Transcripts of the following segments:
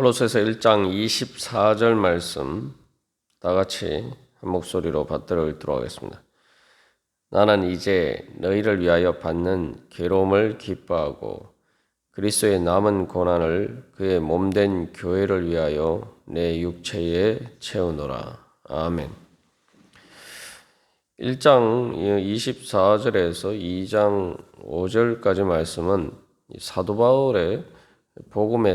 골로새서 1장 24절 말씀 다 같이 한 목소리로 받들어 읽도록 하겠습니다. 나는 이제 너희를 위하여 받는 괴로움을 기뻐하고 그리스도의 남은 고난을 그의 몸된 교회를 위하여 내 육체에 채우노라. 아멘. 1장 24절에서 2장 5절까지 말씀은 사도 바울의 복음에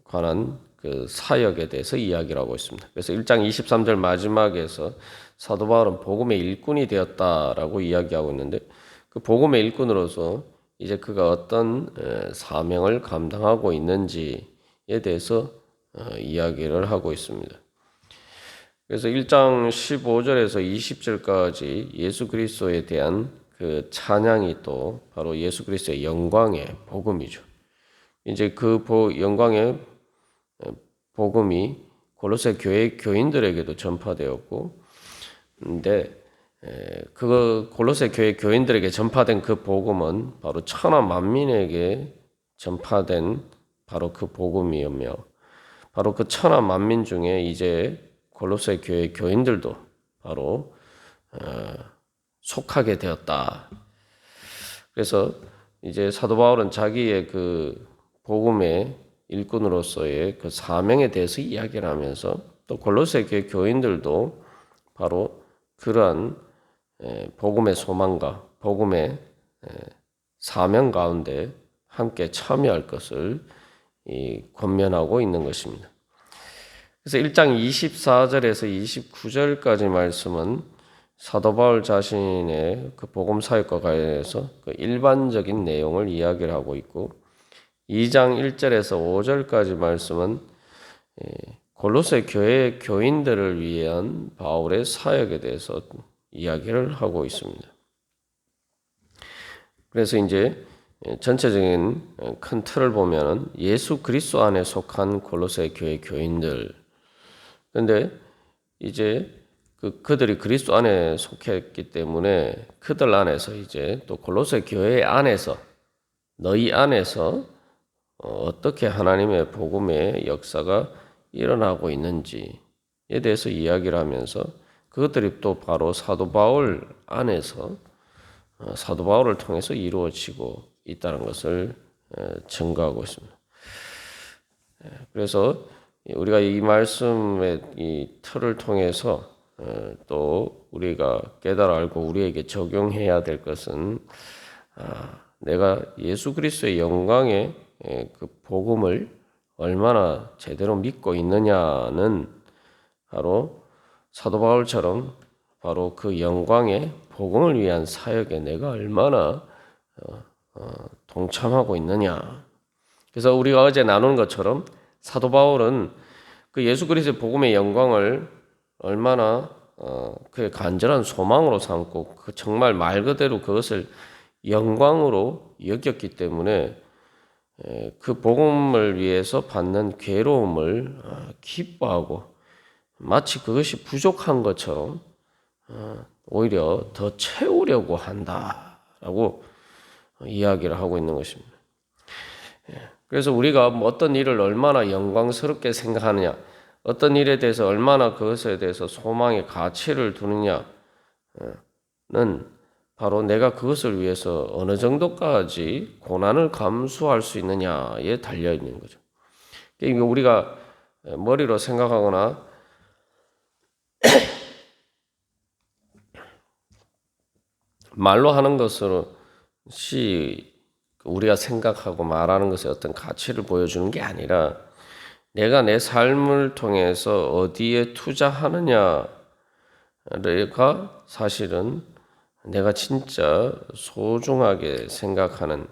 관한 그 사역에 대해서 이야기를 하고 있습니다. 그래서 1장 23절 마지막에서 사도 바울은 복음의 일꾼이 되었다라고 이야기하고 있는데 그 복음의 일꾼으로서 이제 그가 어떤 사명을 감당하고 있는지에 대해서 이야기를 하고 있습니다. 그래서 1장 15절에서 20절까지 예수 그리스도에 대한 그 찬양이 또 바로 예수 그리스도의 영광의 복음이죠. 이제 그 영광의 복음이 골로새 교회 교인들에게도 전파되었고, 근데 그 골로새 교회 교인들에게 전파된 그 복음은 바로 천하 만민에게 전파된 바로 그 복음이며, 바로 그 천하 만민 중에 이제 골로새 교회 교인들도 바로 속하게 되었다. 그래서 이제 사도 바울은 자기의 그 복음의 일꾼으로서의 그 사명에 대해서 이야기를 하면서 또 골로새 교회 교인들도 바로 그러한 복음의 소망과 복음의 사명 가운데 함께 참여할 것을 권면하고 있는 것입니다. 그래서 1장 24절에서 29절까지 말씀은 사도 바울 자신의 그 복음 사역과 관련해서 그 일반적인 내용을 이야기를 하고 있고 2장 1절에서 5절까지 말씀은 골로새 교회 교인들을 위한 바울의 사역에 대해서 이야기를 하고 있습니다. 그래서 이제 전체적인 큰 틀을 보면은 예수 그리스도 안에 속한 골로새 교회 교인들. 그런데 이제 그들이 그리스도 안에 속했기 때문에 그들 안에서 이제 또 골로새 교회 안에서 너희 안에서 어떻게 하나님의 복음의 역사가 일어나고 있는지에 대해서 이야기를 하면서 그것들이 또 바로 사도 바울 안에서 사도 바울을 통해서 이루어지고 있다는 것을 증거하고 있습니다. 그래서 우리가 이 말씀의 이 틀을 통해서 또 우리가 깨달아 알고 우리에게 적용해야 될 것은 내가 예수 그리스도의 영광의 그 복음을 얼마나 제대로 믿고 있느냐는 바로 사도 바울처럼 바로 그 영광의 복음을 위한 사역에 내가 얼마나 동참하고 있느냐. 그래서 우리가 어제 나눈 것처럼 사도 바울은 그 예수 그리스도의 복음의 영광을 얼마나 그의 간절한 소망으로 삼고 그 정말 말 그대로 그것을 영광으로 여겼기 때문에 그 복음을 위해서 받는 괴로움을 기뻐하고 마치 그것이 부족한 것처럼 오히려 더 채우려고 한다라고 이야기를 하고 있는 것입니다. 그래서 우리가 어떤 일을 얼마나 영광스럽게 생각하느냐, 어떤 일에 대해서 얼마나 그것에 대해서 소망의 가치를 두느냐는 바로 내가 그것을 위해서 어느 정도까지 고난을 감수할 수 있느냐에 달려있는 거죠. 그러니까 우리가 머리로 생각하거나 말로 하는 것이 우리가 생각하고 말하는 것에 어떤 가치를 보여주는 게 아니라 내가 내 삶을 통해서 어디에 투자하느냐가 사실은 내가 진짜 소중하게 생각하는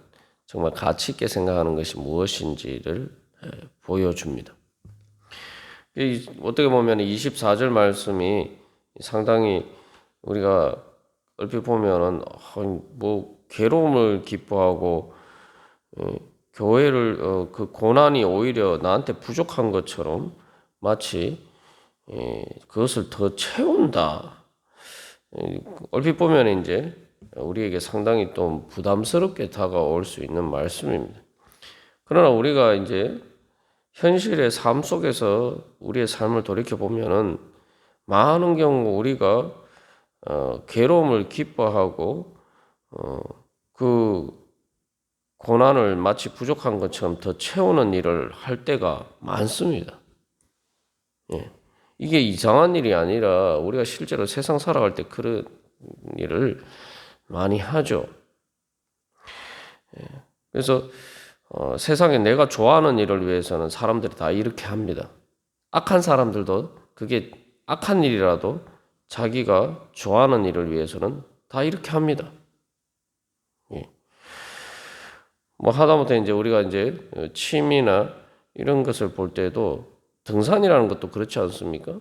정말 가치 있게 생각하는 것이 무엇인지를 보여줍니다. 어떻게 보면 24절 말씀이 상당히 우리가 얼핏 보면은 뭐 괴로움을 기뻐하고 교회를 그 고난이 오히려 나한테 부족한 것처럼 마치 그것을 더 채운다. 얼핏 보면 이제 우리에게 상당히 또 부담스럽게 다가올 수 있는 말씀입니다. 그러나 우리가 이제 현실의 삶 속에서 우리의 삶을 돌이켜 보면은 많은 경우 우리가 괴로움을 기뻐하고 그 고난을 마치 부족한 것처럼 더 채우는 일을 할 때가 많습니다. 예. 이게 이상한 일이 아니라 우리가 실제로 세상 살아갈 때 그런 일을 많이 하죠. 그래서 세상에 내가 좋아하는 일을 위해서는 사람들이 다 이렇게 합니다. 악한 사람들도 그게 악한 일이라도 자기가 좋아하는 일을 위해서는 다 이렇게 합니다. 예. 뭐 하다못해 이제 우리가 이제 취미나 이런 것을 볼 때도 등산이라는 것도 그렇지 않습니까?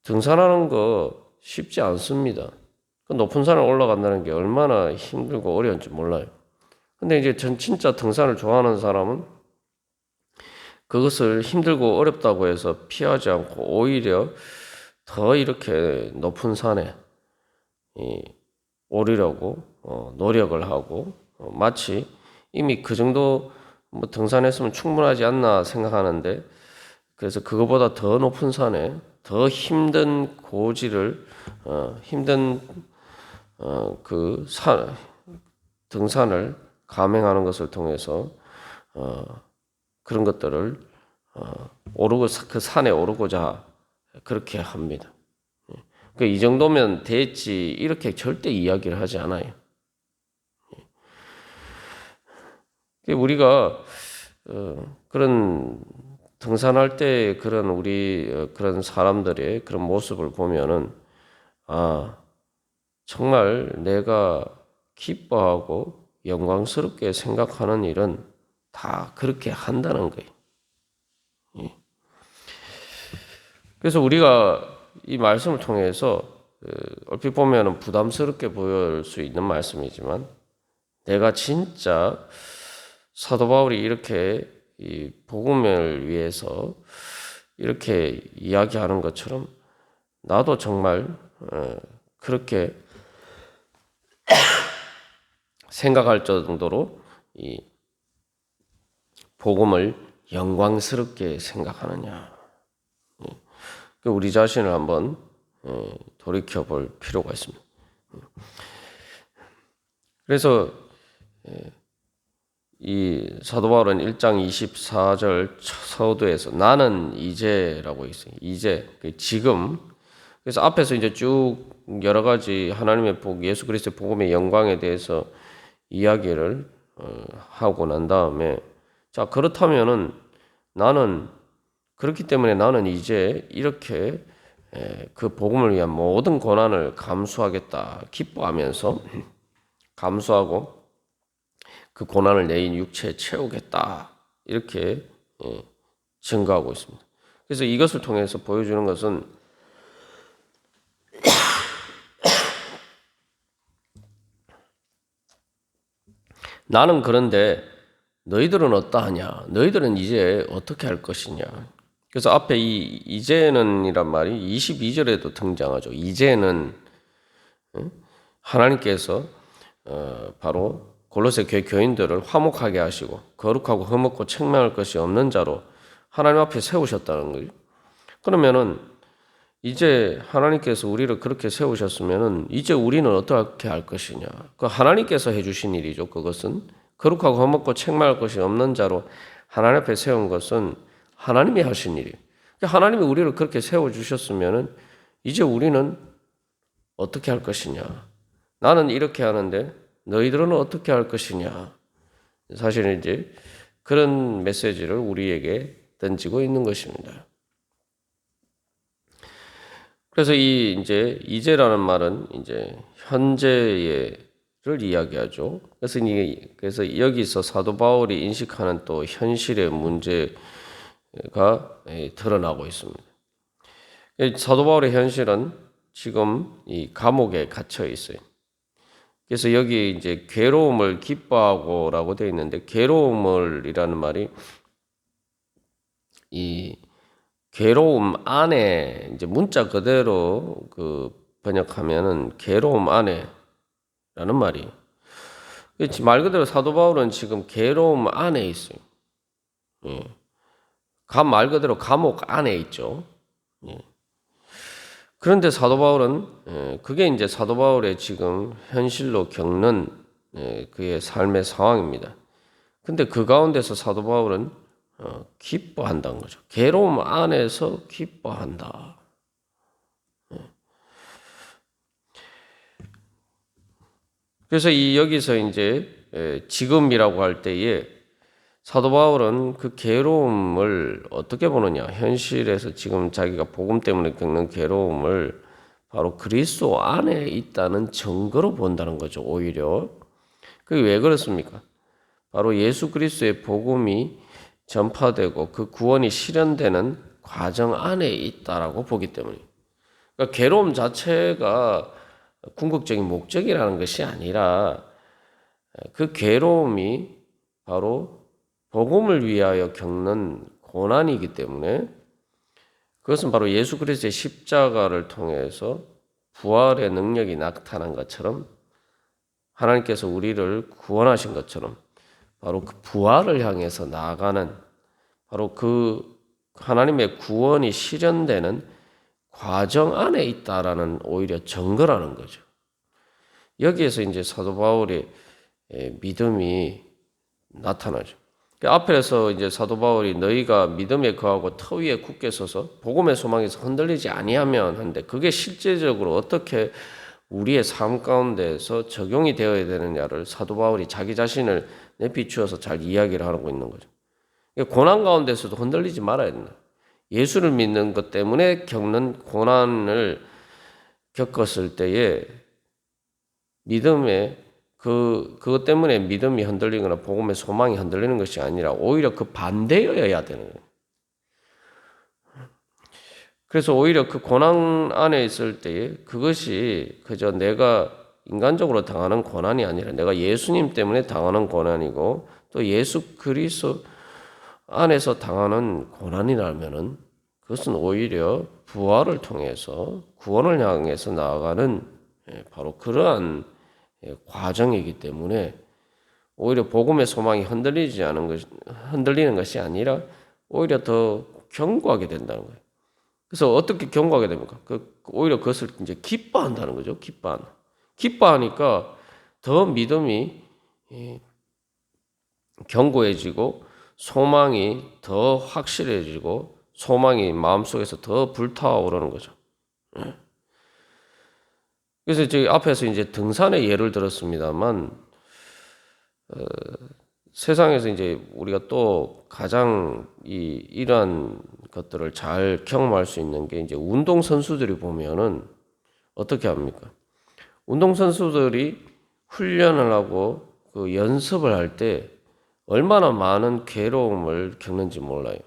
등산하는 거 쉽지 않습니다. 그 높은 산을 올라간다는 게 얼마나 힘들고 어려운지 몰라요. 근데 이제 전 진짜 등산을 좋아하는 사람은 그것을 힘들고 어렵다고 해서 피하지 않고 오히려 더 이렇게 높은 산에 오르려고 노력을 하고 마치 이미 그 정도 뭐 등산했으면 충분하지 않나 생각하는데 그래서 그거보다 더 높은 산에 더 힘든 고지를 힘든 그 등산을 감행하는 것을 통해서 그런 것들을 오르고 그 산에 오르고자 그렇게 합니다. 이 정도면 됐지 이렇게 절대 이야기를 하지 않아요. 우리가 그런 등산할 때 그런 우리 그런 사람들의 그런 모습을 보면은 정말 내가 기뻐하고 영광스럽게 생각하는 일은 다 그렇게 한다는 거예요. 그래서 우리가 이 말씀을 통해서 얼핏 보면은 부담스럽게 보일 수 있는 말씀이지만 내가 진짜 사도 바울이 이렇게 이 복음을 위해서 이렇게 이야기하는 것처럼 나도 정말 그렇게 생각할 정도로 이 복음을 영광스럽게 생각하느냐. 우리 자신을 한번 돌이켜 볼 필요가 있습니다. 그래서 이 사도 바울은 1장 24절 서두에서 나는 이제라고 있어요. 이제 지금. 그래서 앞에서 이제 쭉 여러 가지 하나님의 복, 예수 그리스도의 복음의 영광에 대해서 이야기를 하고 난 다음에 자 그렇다면은 나는 그렇기 때문에 나는 이제 이렇게 그 복음을 위한 모든 고난을 감수하겠다 기뻐하면서 감수하고 그 고난을 내 육체에 채우겠다 이렇게 증거하고 있습니다. 그래서 이것을 통해서 보여주는 것은 나는 그런데 너희들은 어떠하냐? 너희들은 이제 어떻게 할 것이냐? 그래서 앞에 이 이제는이란 말이 22절에도 등장하죠. 이제는 하나님께서 바로 골로새 교회 교인들을 화목하게 하시고 거룩하고 흠없고 책망할 것이 없는 자로 하나님 앞에 세우셨다는 거예요. 그러면은 이제 하나님께서 우리를 그렇게 세우셨으면은 이제 우리는 어떻게 할 것이냐? 그 하나님께서 해주신 일이죠. 그것은 거룩하고 흠없고 책망할 것이 없는 자로 하나님 앞에 세운 것은 하나님이 하신 일이에요. 하나님이 우리를 그렇게 세워주셨으면은 이제 우리는 어떻게 할 것이냐? 나는 이렇게 하는데 너희들은 어떻게 할 것이냐? 사실은 이제 그런 메시지를 우리에게 던지고 있는 것입니다. 그래서 이제라는 말은 이제 현재를 이야기하죠. 그래서 여기서 사도 바울이 인식하는 또 현실의 문제가 드러나고 있습니다. 사도 바울의 현실은 지금 이 감옥에 갇혀 있어요. 그래서 여기 이제 괴로움을 기뻐하고라고 되어 있는데 괴로움을이라는 말이 이 괴로움 안에 이제 문자 그대로 그 번역하면은 괴로움 안에라는 말이 말 그대로 사도 바울은 지금 괴로움 안에 있어요. 예. 말 그대로 감옥 안에 있죠. 예. 그런데 사도 바울은 그게 이제 사도 바울의 지금 현실로 겪는 그의 삶의 상황입니다. 근데 그 가운데서 사도 바울은 기뻐한다는 거죠. 괴로움 안에서 기뻐한다. 그래서 여기서 이제 지금이라고 할 때에 사도 바울은 그 괴로움을 어떻게 보느냐? 현실에서 지금 자기가 복음 때문에 겪는 괴로움을 바로 그리스도 안에 있다는 증거로 본다는 거죠. 오히려 그게 왜 그렇습니까? 바로 예수 그리스도의 복음이 전파되고 그 구원이 실현되는 과정 안에 있다라고 보기 때문에. 그러니까 괴로움 자체가 궁극적인 목적이라는 것이 아니라 그 괴로움이 바로 복음을 위하여 겪는 고난이기 때문에 그것은 바로 예수 그리스도의 십자가를 통해서 부활의 능력이 나타난 것처럼 하나님께서 우리를 구원하신 것처럼 바로 그 부활을 향해서 나아가는 바로 그 하나님의 구원이 실현되는 과정 안에 있다라는 오히려 증거라는 거죠. 여기에서 이제 사도 바울의 믿음이 나타나죠. 앞에서 이제 사도 바울이 너희가 믿음에 거하고 터 위에 굳게 서서 복음의 소망에서 흔들리지 아니하면 하는데 그게 실제적으로 어떻게 우리의 삶 가운데에서 적용이 되어야 되느냐를 사도 바울이 자기 자신을 비추어서 잘 이야기를 하고 있는 거죠. 고난 가운데서도 흔들리지 말아야 된다. 예수를 믿는 것 때문에 겪는 고난을 겪었을 때에 믿음에 그것 때문에 믿음이 흔들리거나 복음의 소망이 흔들리는 것이 아니라 오히려 그 반대여야 되는 거예요. 그래서 오히려 그 고난 안에 있을 때에 그것이 그저 내가 인간적으로 당하는 고난이 아니라 내가 예수님 때문에 당하는 고난이고 또 예수 그리스도 안에서 당하는 고난이라면은 그것은 오히려 부활을 통해서 구원을 향해서 나아가는 바로 그러한 과정이기 때문에 오히려 복음의 소망이 흔들리는 것이 아니라 오히려 더 견고하게 된다는 거예요. 그래서 어떻게 견고하게 됩니까? 오히려 그것을 이제 기뻐한다는 거죠. 기뻐하니까 더 믿음이 견고해지고 소망이 더 확실해지고 소망이 마음속에서 더 불타오르는 거죠. 그래서 저희 앞에서 이제 등산의 예를 들었습니다만 세상에서 이제 우리가 또 가장 이러한 것들을 잘 경험할 수 있는 게 이제 운동 선수들이 보면은 어떻게 합니까? 운동 선수들이 훈련을 하고 그 연습을 할 때 얼마나 많은 괴로움을 겪는지 몰라요.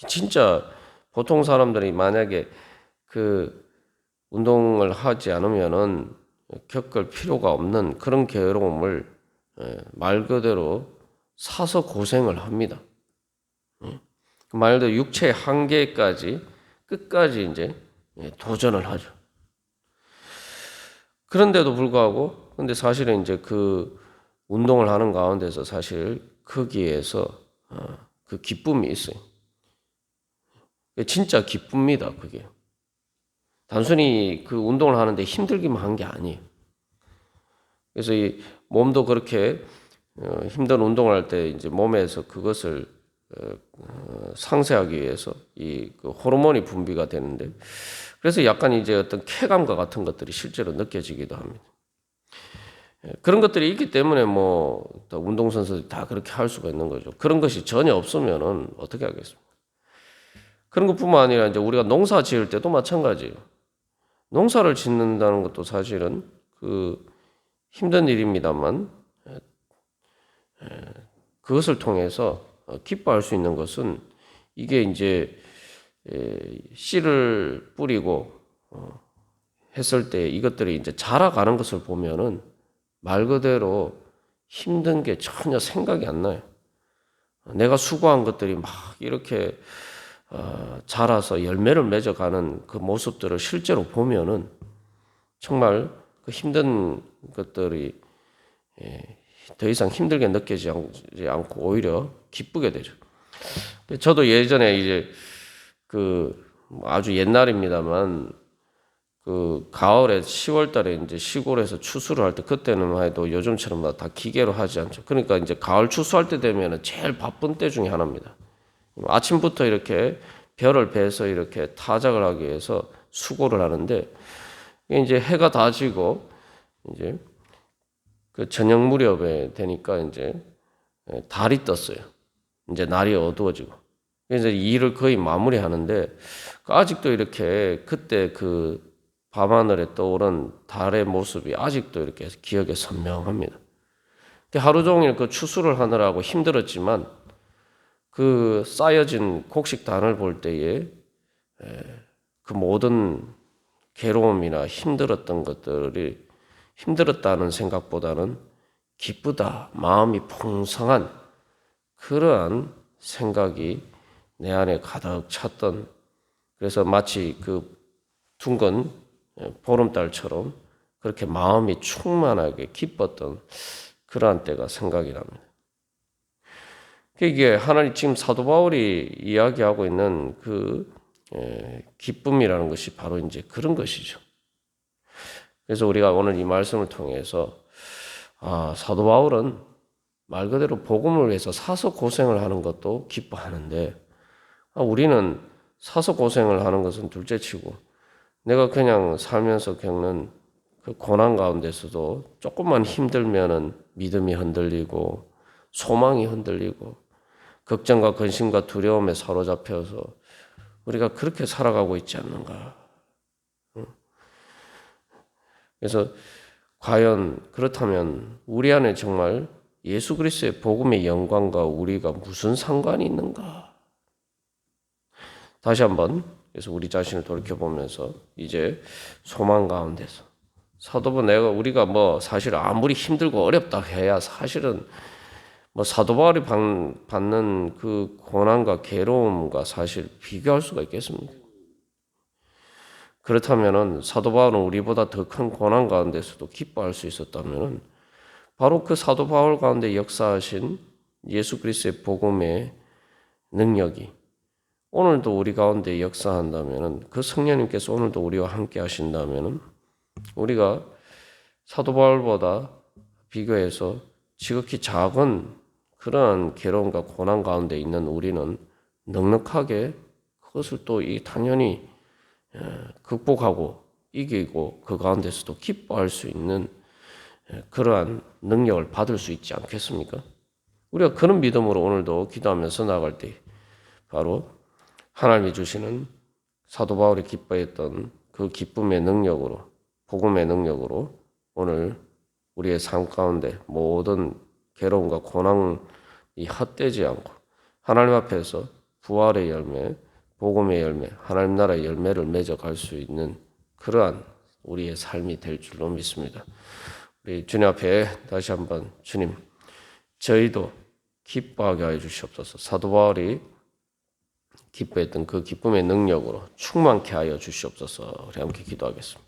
진짜 보통 사람들이 만약에 그 운동을 하지 않으면은 겪을 필요가 없는 그런 괴로움을 말 그대로 사서 고생을 합니다. 말 그대로 육체의 한계까지 끝까지 이제 도전을 하죠. 그런데도 불구하고 근데 사실은 이제 그 운동을 하는 가운데서 사실 거기에서 그 기쁨이 있어요. 진짜 기쁩니다. 그게 단순히 그 운동을 하는데 힘들기만 한 게 아니에요. 그래서 이 몸도 그렇게 힘든 운동을 할 때 이제 몸에서 그것을 상쇄하기 위해서 그 호르몬이 분비가 되는데 그래서 약간 이제 어떤 쾌감과 같은 것들이 실제로 느껴지기도 합니다. 그런 것들이 있기 때문에 뭐 운동선수들이 다 그렇게 할 수가 있는 거죠. 그런 것이 전혀 없으면은 어떻게 하겠습니까? 그런 것뿐만 아니라 이제 우리가 농사 지을 때도 마찬가지예요. 농사를 짓는다는 것도 사실은 그 힘든 일입니다만 그것을 통해서 기뻐할 수 있는 것은 이게 이제 씨를 뿌리고 했을 때 이것들이 이제 자라가는 것을 보면은 말 그대로 힘든 게 전혀 생각이 안 나요. 내가 수고한 것들이 막 이렇게 자라서 열매를 맺어가는 그 모습들을 실제로 보면은 정말 그 힘든 것들이 더 이상 힘들게 느껴지지 않고 오히려 기쁘게 되죠. 저도 예전에 이제 그 아주 옛날입니다만 그 가을에 10월 달에 이제 시골에서 추수를 할 때 그때는 해도 요즘처럼 다 기계로 하지 않죠. 그러니까 이제 가을 추수할 때 되면은 제일 바쁜 때 중에 하나입니다. 아침부터 이렇게 벼를 베서 이렇게 타작을 하기 위해서 수고를 하는데 이제 해가 다 지고 이제 그 저녁 무렵에 되니까 이제 달이 떴어요. 이제 날이 어두워지고 그래서 이 일을 거의 마무리하는데 아직도 이렇게 그때 그 밤하늘에 떠오른 달의 모습이 아직도 이렇게 기억에 선명합니다. 하루 종일 그 추수를 하느라고 힘들었지만 그 쌓여진 곡식단을 볼 때에 그 모든 괴로움이나 힘들었던 것들이 힘들었다는 생각보다는 기쁘다, 마음이 풍성한 그러한 생각이 내 안에 가득 찼던 그래서 마치 그 둥근 보름달처럼 그렇게 마음이 충만하게 기뻤던 그러한 때가 생각이 납니다. 이게 하나님 지금 사도 바울이 이야기하고 있는 그 기쁨이라는 것이 바로 이제 그런 것이죠. 그래서 우리가 오늘 이 말씀을 통해서 사도 바울은 말 그대로 복음을 위해서 사서 고생을 하는 것도 기뻐하는데 우리는 사서 고생을 하는 것은 둘째치고 내가 그냥 살면서 겪는 그 고난 가운데서도 조금만 힘들면은 믿음이 흔들리고 소망이 흔들리고 걱정과 근심과 두려움에 사로잡혀서 우리가 그렇게 살아가고 있지 않는가. 그래서 과연 그렇다면 우리 안에 정말 예수 그리스도의 복음의 영광과 우리가 무슨 상관이 있는가? 다시 한번 그래서 우리 자신을 돌이켜보면서 이제 소망 가운데서 사도부 우리가 뭐 사실 아무리 힘들고 어렵다 해야 사실은 뭐 사도 바울이 받는 그 고난과 괴로움과 사실 비교할 수가 있겠습니까? 그렇다면은 사도 바울은 우리보다 더 큰 고난 가운데서도 기뻐할 수 있었다면은 바로 그 사도 바울 가운데 역사하신 예수 그리스도의 복음의 능력이 오늘도 우리 가운데 역사한다면은 그 성령님께서 오늘도 우리와 함께 하신다면은 우리가 사도 바울보다 비교해서 지극히 작은 그러한 괴로움과 고난 가운데 있는 우리는 넉넉하게 그것을 또 당연히 극복하고 이기고 그 가운데서도 기뻐할 수 있는 그러한 능력을 받을 수 있지 않겠습니까? 우리가 그런 믿음으로 오늘도 기도하면서 나갈 때 바로 하나님이 주시는 사도 바울이 기뻐했던 그 기쁨의 능력으로 복음의 능력으로 오늘 우리의 삶 가운데 모든 괴로움과 고난이 헛되지 않고 하나님 앞에서 부활의 열매, 복음의 열매, 하나님 나라의 열매를 맺어갈 수 있는 그러한 우리의 삶이 될 줄로 믿습니다. 우리 주님 앞에 다시 한번 주님, 저희도 기뻐하게 하여 주시옵소서. 사도 바울이 기뻐했던 그 기쁨의 능력으로 충만케 하여 주시옵소서. 우리 함께 기도하겠습니다.